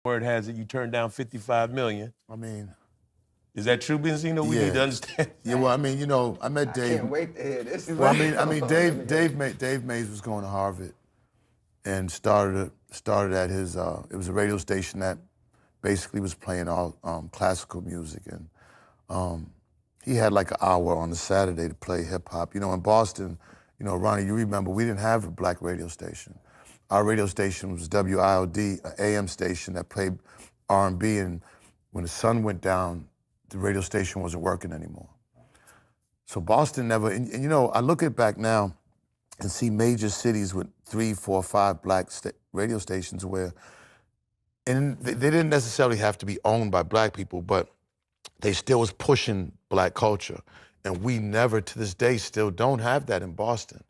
Word has it you turned down 55 million. I mean, Is that true, Benzino? We need to understand. Yeah, well, I mean, I met Dave. Can't wait to hear this. Well, Dave Mays was going to Harvard and started at his. It was a radio station that basically was playing all classical music, and he had like an hour on a Saturday to play hip hop. In Boston, Ronnie, you remember we didn't have a black radio station. Our radio station was WILD, an AM station that played R&B, and when the sun went down, the radio station wasn't working anymore. So Boston never, and I look at back now and see major cities with 3, 4, 5 black radio stations where, and they didn't necessarily have to be owned by black people, but they still was pushing black culture. And we never, to this day, still don't have that in Boston.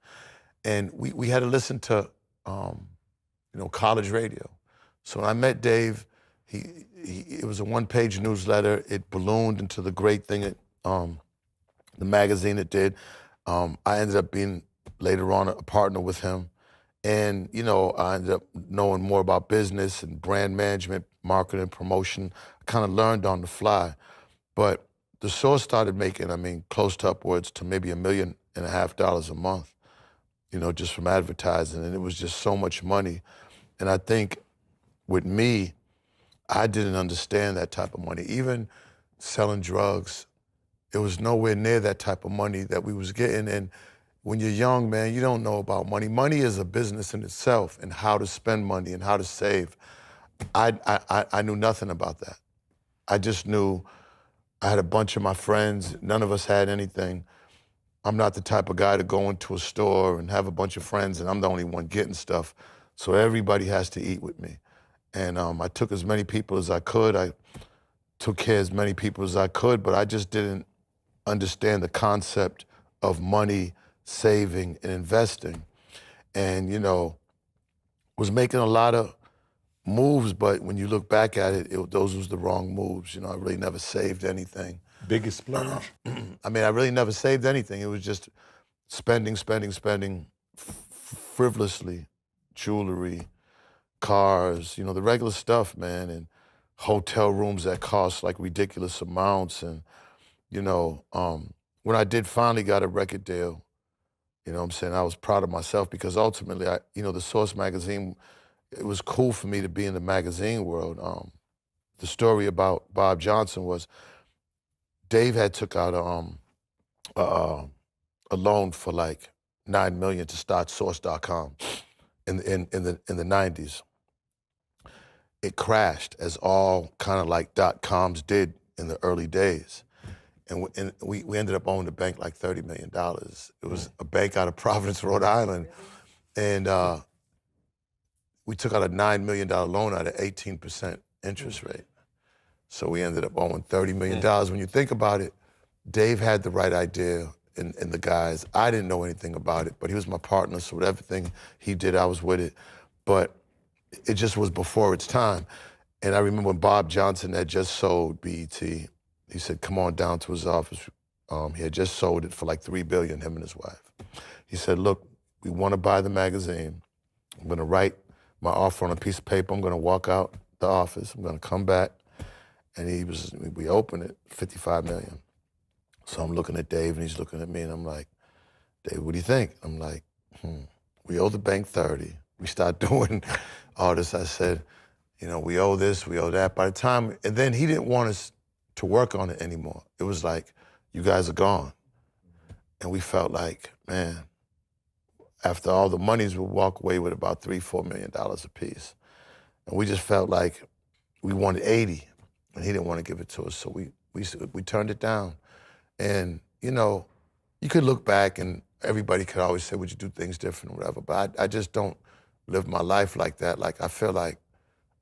And we had to listen to, college radio. So when I met Dave, it was a one-page newsletter. It ballooned into the great thing, the magazine it did. I ended up being, later on, a partner with him. And, I ended up knowing more about business and brand management, marketing, promotion. I kind of learned on the fly. But the Source started making, close to upwards to maybe $1.5 million a month, just from advertising. And it was just so much money. And I think with me, I didn't understand that type of money. Even selling drugs, it was nowhere near that type of money that we was getting. And when you're young, man, you don't know about money. Money is a business in itself, and how to spend money and how to save. I knew nothing about that. I just knew I had a bunch of my friends. None of us had anything. I'm not the type of guy to go into a store and have a bunch of friends and I'm the only one getting stuff. So everybody has to eat with me. And I took as many people as I could. I took care of as many people as I could, but I just didn't understand the concept of money, saving, and investing. And, was making a lot of moves, but when you look back at it, those was the wrong moves. I really never saved anything. Biggest splurge? I really never saved anything. It was just spending frivolously, jewelry, cars, the regular stuff, man, and hotel rooms that cost like ridiculous amounts. And, when I did finally got a record deal, I was proud of myself because ultimately, the Source magazine, it was cool for me to be in the magazine world. The story about Bob Johnson was Dave had took out a loan for like $9 million to start Source.com in the 90s. It crashed, as all kind of like .coms did in the early days. And we ended up owning the bank like $30 million. It was a bank out of Providence, Rhode Island. And we took out a $9 million loan at an 18% interest rate. So we ended up owing $30 million. When you think about it, Dave had the right idea in the guys. I didn't know anything about it, but he was my partner, so everything he did, I was with it. But it just was before its time. And I remember when Bob Johnson had just sold BET, he said, come on down to his office. He had just sold it for like $3 billion, him and his wife. He said, look, we want to buy the magazine. I'm going to write my offer on a piece of paper. I'm going to walk out the office. I'm going to come back. And we opened it, $55 million. So I'm looking at Dave and he's looking at me and I'm like, Dave, what do you think? I'm like, we owe the bank 30. We start doing all this. I said, we owe this, we owe that. By the time, and then he didn't want us to work on it anymore. It was like, you guys are gone. And we felt like, man, after all the monies, we'll walk away with about $3-4 million a piece. And we just felt like we wanted 80, and he didn't want to give it to us, so we turned it down. And, you could look back and everybody could always say, would you do things different or whatever, but I just don't live my life like that. Like, I feel like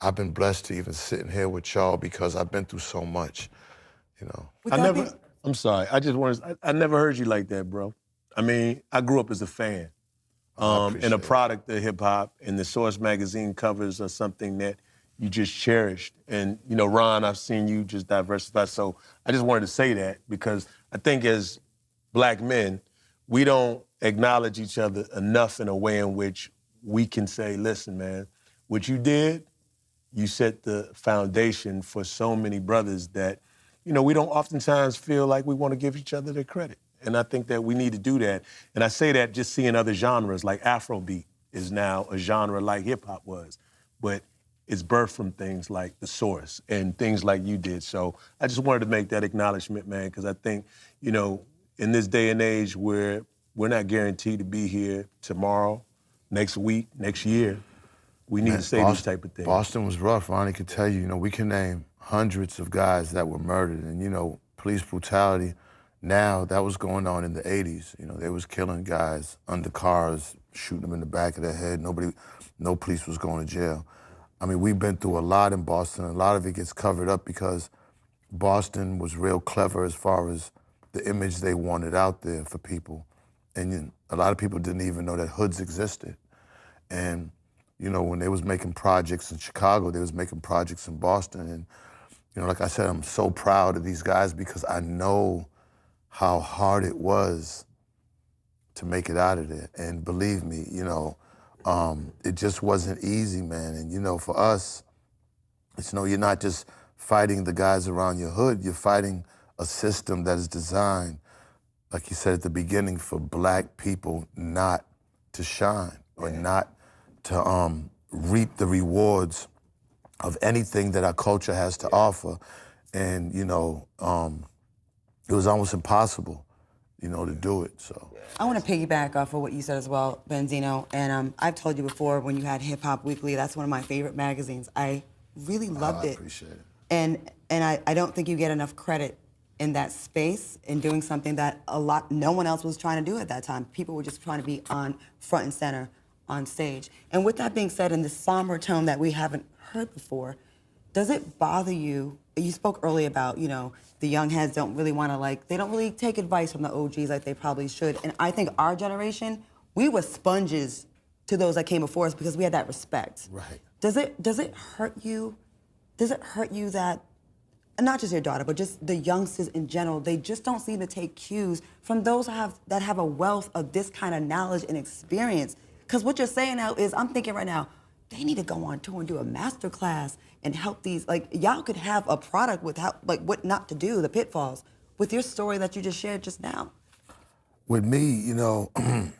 I've been blessed to even sitting here with y'all because I've been through so much, I'm sorry, I never heard you like that, bro. I grew up as a fan. And a product of hip hop, and the Source magazine covers are something that you just cherished. And, Ron, I've seen you just diversify. So I just wanted to say that because I think as black men, we don't acknowledge each other enough in a way in which we can say, listen, man, what you did you set the foundation for so many brothers that, we don't oftentimes feel like we want to give each other the credit. And I think that we need to do that. And I say that just seeing other genres, like Afrobeat is now a genre like hip hop was. But it's birthed from things like The Source and things like you did. So I just wanted to make that acknowledgement, man, because I think, in this day and age where we're not guaranteed to be here tomorrow, next week, next year, we need to say these type of things. Boston was rough. Ronnie could tell you, we can name hundreds of guys that were murdered. And, police brutality, now that was going on in the 80s. They was killing guys under cars, shooting them in the back of their head. No police was going to jail. I mean, we've been through a lot in Boston. A lot of it gets covered up because Boston was real clever as far as the image they wanted out there for people. And a lot of people didn't even know that hoods existed. And, when they was making projects in Chicago, they was making projects in Boston. And, like I said, I'm so proud of these guys because I know how hard it was to make it out of there. And believe me, it just wasn't easy, man. And, for us, you're not just fighting the guys around your hood, you're fighting a system that is designed, like you said at the beginning, for black people not to shine or not to reap the rewards of anything that our culture has to offer. And, it was almost impossible, to do it, so. I want to piggyback off of what you said as well, Benzino. And I've told you before, when you had Hip Hop Weekly, that's one of my favorite magazines. I really loved it. I appreciate it. And I don't think you get enough credit in that space in doing something that no one else was trying to do at that time. People were just trying to be on front and center on stage. And with that being said, in this somber tone that we haven't heard before, does it bother you? You spoke earlier about, the young heads don't really want to they don't really take advice from the OGs like they probably should. And I think our generation, we were sponges to those that came before us because we had that respect. Right. Does it hurt you? Does it hurt you that, not just your daughter, but just the youngsters in general, they just don't seem to take cues from those that have a wealth of this kind of knowledge and experience? Because what you're saying now is, I'm thinking right now, they need to go on tour and do a master class and help these, y'all could have a product with what not to do, the pitfalls, with your story that you just shared just now. With me, I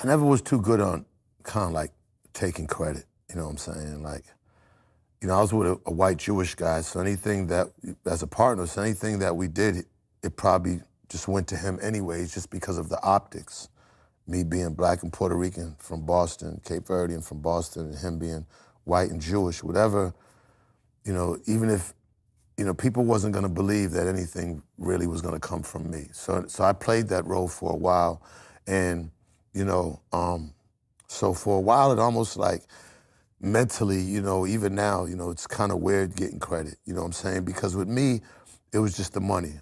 never was too good on kind of taking credit, you know what I'm saying? I was with a white Jewish guy, so anything that, as a partner, so anything that we did, it probably just went to him anyways, just because of the optics. Me being black and Puerto Rican from Boston, Cape Verdean from Boston, and him being white and Jewish, whatever, even if, people wasn't gonna believe that anything really was gonna come from me. So I played that role for a while. And, so for a while it almost mentally, even now, it's kind of weird getting credit, you know what I'm saying? Because with me, it was just the money.